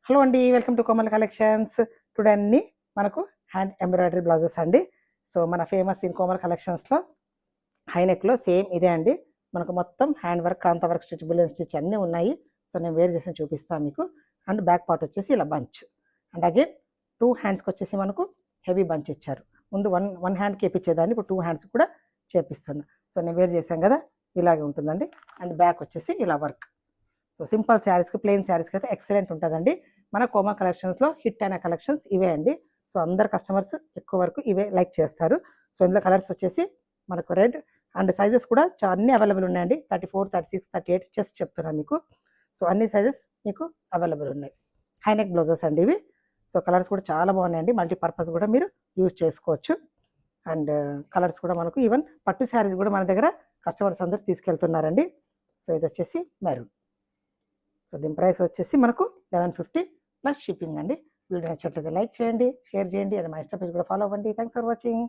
Hello అండి, welcome to Komal collections. Today అన్ని మనకు హ్యాండ్ ఎంబ్రాయిడరీ బ్లౌజెస్ అండి. సో మన ఫేమస్ ఇన్ కోమల్ కలెక్షన్స్లో హైనెక్లో సేమ్ ఇదే అండి. మనకు మొత్తం హ్యాండ్ వర్క్, కాంత వర్క్, స్టిచ్, బుల్లెన్ స్టిచ్ అన్నీ ఉన్నాయి. సో నేను వేర్ చేసి చూపిస్తాను మీకు. అండ్ బ్యాక్ పార్ట్ వచ్చేసి ఇలా బంచ్. అండ్ అగైన్ 2 హ్యాండ్స్కి వచ్చేసి మనకు హెవీ బంచ్ ఇచ్చారు. ముందు వన్ హ్యాండ్కి వేపించేదాన్ని, ఇప్పుడు 2 హ్యాండ్స్ కూడా చేపిస్తున్నా. సో నేను వేర్ చేశాను కదా, ఇలాగే ఉంటుందండి. అండ్ బ్యాక్ వచ్చేసి ఇలా వర్క్. సో సింపుల్ శారీస్కి, ప్లెయిన్ శారీస్కి అయితే ఎక్సలెంట్ ఉంటుందండి. మన కోమా కలెక్షన్స్లో హిట్ అయిన కలెక్షన్స్ ఇవే అండి. సో అందరు కస్టమర్స్ ఎక్కువ వరకు ఇవే లైక్ చేస్తారు. సో ఇందులో కలర్స్ వచ్చేసి మనకు రెడ్ అండ్ సైజెస్ కూడా అన్నీ అవైలబుల్ ఉన్నాయండి. 34, 36, 38 చెస్ట్ చెప్తున్నాను మీకు. సో అన్ని సైజెస్ మీకు అవైలబుల్ ఉన్నాయి. హైనెక్ బ్లౌజెస్ అండి ఇవి. సో కలర్స్ కూడా చాలా బాగున్నాయండి. మల్టీపర్పస్ కూడా మీరు యూజ్ చేసుకోవచ్చు. అండ్ కలర్స్ కూడా మనకు ఈవెన్ పట్టు శారీస్ కూడా మన దగ్గర కస్టమర్స్ అందరూ తీసుకెళ్తున్నారండి. సో ఇది వచ్చేసి మెరూన్. సో దీని ప్రైస్ వచ్చేసి మనకు 1150 ప్లస్ షిప్పింగ్ అండి. వీడియో నచ్చినట్లయితే లైక్ చేయండి, షేర్ చేయండి, అండ్ మా ఇన్స్టా పేజ్ కూడా ఫాలో అవ్వండి. Thanks for watching.